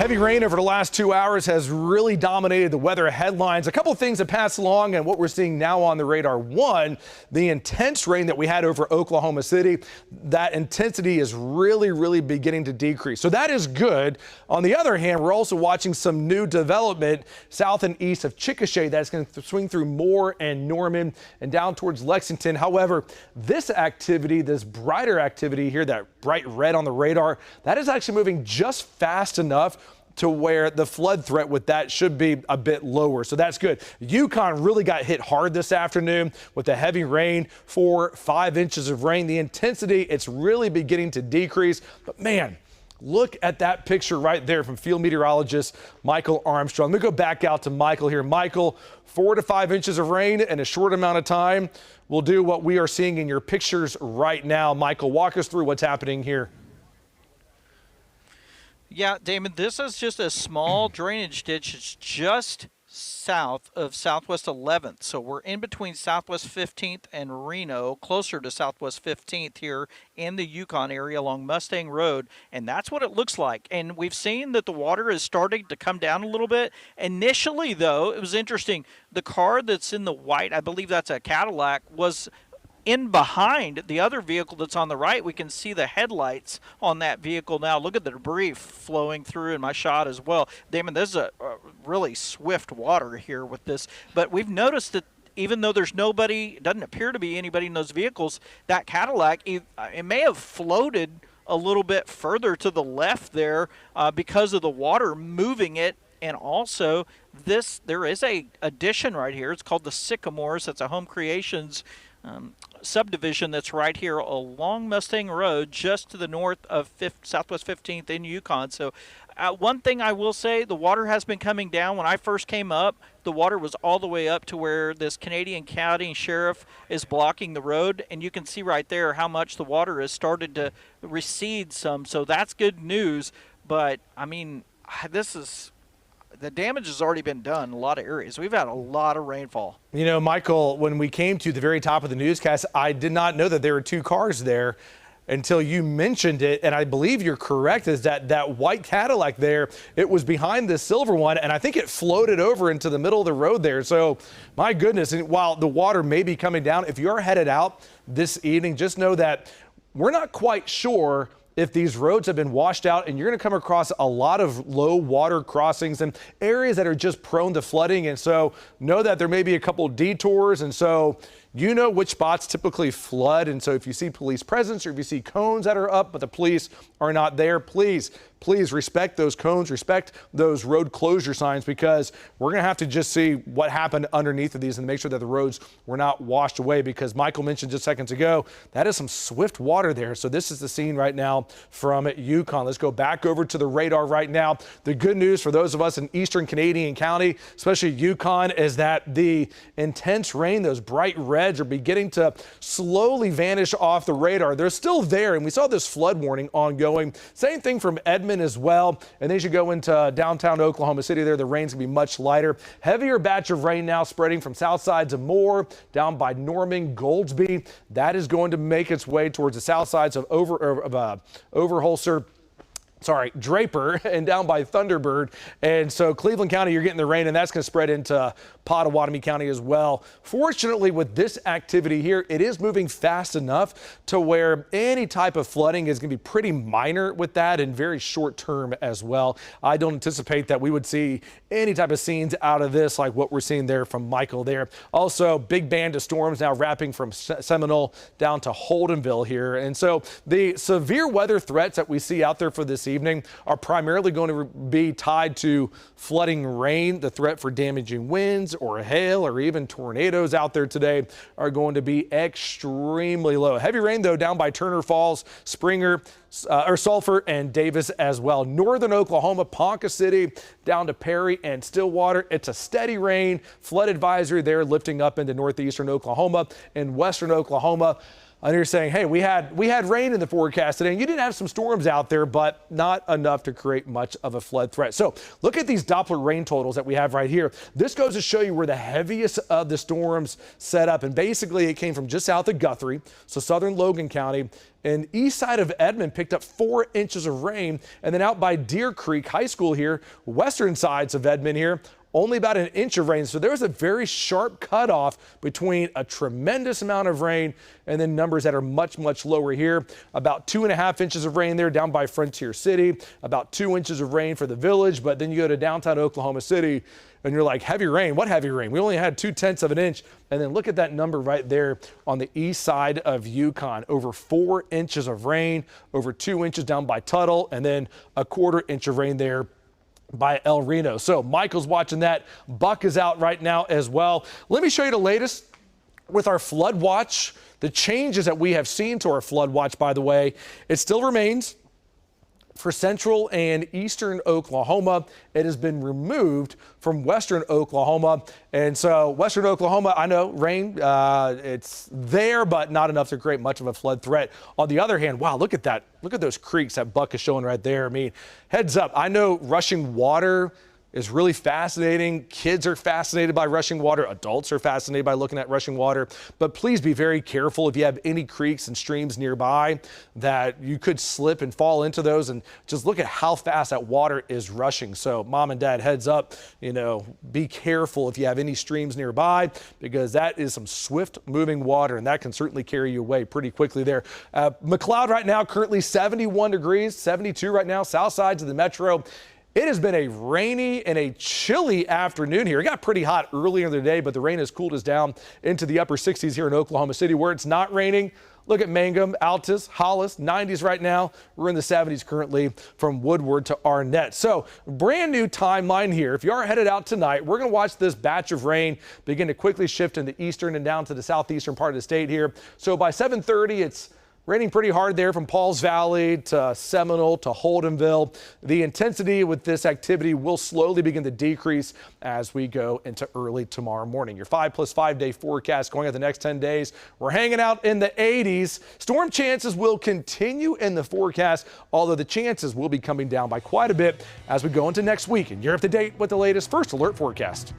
Heavy rain over the last 2 hours has really dominated the weather headlines. A couple of things that passed along and what we're seeing now on the radar. One, the intense rain that we had over Oklahoma City, that intensity is really beginning to decrease. So that is good. On the other hand, we're also watching some new development south and east of Chickasha that's going to swing through Moore and Norman and down towards Lexington. However, this activity, this brighter activity here, that bright red on the radar, that is actually moving just fast enough to where the flood threat with that should be a bit lower. So that's good. Yukon really got hit hard this afternoon with the heavy rain, 4-5 inches of rain. The intensity, it's really beginning to decrease. But man, look at that picture right there from field meteorologist Michael Armstrong. Let me go back out to Michael here. Michael, 4 to 5 inches of rain in a short amount of time will do what we are seeing in your pictures right now. Michael, walk us through what's happening here. Yeah, Damon, this is just a small drainage ditch. It's just south of Southwest 11th. So we're in between Southwest 15th and Reno, closer to Southwest 15th here in the Yukon area along Mustang Road. And that's what it looks like. And we've seen that the water is starting to come down a little bit. Initially, though, it was interesting. The car that's in the white, I believe that's a Cadillac, was in behind the other vehicle that's on the right. We can see the headlights on that vehicle now. Look at the debris flowing through in my shot as well. Damon, there's a really swift water here with this, but we've noticed that even though there's nobody, doesn't appear to be anybody in those vehicles, that Cadillac, it may have floated a little bit further to the left there because of the water moving it. And also, there is a addition right here. It's called the Sycamores. That's a Home Creations subdivision that's right here along Mustang Road, just to the north of Southwest 15th in Yukon. So one thing I will say, the water has been coming down. When I first came up, the water was all the way up to where this Canadian County Sheriff is blocking the road, and you can see right there how much the water has started to recede some. So that's good news. But I mean, the damage has already been done in a lot of areas. We've had a lot of rainfall. You know, Michael, when we came to the very top of the newscast, I did not know that there were two cars there until you mentioned it. And I believe you're correct, is that white Cadillac there, it was behind the silver one, and I think it floated over into the middle of the road there. So my goodness, and while the water may be coming down, if you're headed out this evening, just know that we're not quite sure if these roads have been washed out, and you're going to come across a lot of low water crossings and areas that are just prone to flooding. And so know that there may be a couple detours. And so you know which spots typically flood. And so if you see police presence or if you see cones that are up, but the police are not there, please respect those cones, respect those road closure signs, because we're going to have to just see what happened underneath of these and make sure that the roads were not washed away, because Michael mentioned just seconds ago, that is some swift water there. So this is the scene right now from Yukon. Let's go back over to the radar right now. The good news for those of us in Eastern Canadian County, especially Yukon, is that the intense rain, those bright reds, are beginning to slowly vanish off the radar. They're still there, and we saw this flood warning ongoing. Same thing from Edmond as well. And then as you go into downtown Oklahoma City there, the rain's gonna be much lighter. Heavier batch of rain now spreading from south sides of Moore down by Norman, Goldsby. That is going to make its way towards the south sides of Draper and down by Thunderbird. And so Cleveland County, you're getting the rain, and that's going to spread into Pottawatomie County as well. Fortunately, with this activity here, it is moving fast enough to where any type of flooding is going to be pretty minor with that and very short term as well. I don't anticipate that we would see any type of scenes out of this like what we're seeing there from Michael there. Also, big band of storms now wrapping from Seminole down to Holdenville here. And so the severe weather threats that we see out there for this evening are primarily going to be tied to flooding rain. The threat for damaging winds or hail or even tornadoes out there today are going to be extremely low. Heavy rain, though, down by Turner Falls, Springer, Sulphur, and Davis as well. Northern Oklahoma, Ponca City, down to Perry and Stillwater. It's a steady rain. Flood advisory there lifting up into northeastern Oklahoma and western Oklahoma. And you're saying, hey, we had rain in the forecast today, and you did have some storms out there, but not enough to create much of a flood threat. So look at these Doppler rain totals that we have right here. This goes to show you where the heaviest of the storms set up. And basically it came from just south of Guthrie, so southern Logan County, and east side of Edmond picked up 4 inches of rain. And then out by Deer Creek High School here, western sides of Edmond here, only about an inch of rain. So there was a very sharp cutoff between a tremendous amount of rain and then numbers that are much, much lower here. About 2.5 inches of rain there down by Frontier City, about 2 inches of rain for the Village. But then you go to downtown Oklahoma City and you're like, heavy rain? What heavy rain? We only had 0.2 of an inch. And then look at that number right there on the east side of Yukon. Over 4 inches of rain, over 2 inches down by Tuttle, and then a 1/4 inch of rain there by El Reno. So Michael's watching that. Buck is out right now as well. Let me show you the latest with our flood watch. The changes that we have seen to our flood watch, by the way, it still remains for central and eastern Oklahoma. It has been removed from western Oklahoma. And so western Oklahoma, I know rain, it's there, but not enough to create much of a flood threat. On the other hand, wow, look at that. Look at those creeks that Buck is showing right there. I mean, heads up, I know rushing water is really fascinating. Kids are fascinated by rushing water. Adults are fascinated by looking at rushing water. But please be very careful if you have any creeks and streams nearby that you could slip and fall into those, and just look at how fast that water is rushing. So mom and dad, heads up, be careful if you have any streams nearby, because that is some swift moving water and that can certainly carry you away pretty quickly there. McLeod right now currently 71 degrees, 72 right now, south sides of the metro. It has been a rainy and a chilly afternoon here. It got pretty hot earlier in the day, but the rain has cooled us down into the upper 60s here in Oklahoma City. Where it's not raining, look at Mangum, Altus, Hollis, 90s right now. We're in the 70s currently from Woodward to Arnett. So brand new timeline here. If you are headed out tonight, we're going to watch this batch of rain begin to quickly shift in the eastern and down to the southeastern part of the state here. So by 7:30, it's raining pretty hard there from Pauls Valley to Seminole to Holdenville. The intensity with this activity will slowly begin to decrease as we go into early tomorrow morning. Your 5+5 day forecast going out the next 10 days. We're hanging out in the 80s. Storm chances will continue in the forecast, although the chances will be coming down by quite a bit as we go into next week. And you're up to date with the latest First Alert forecast.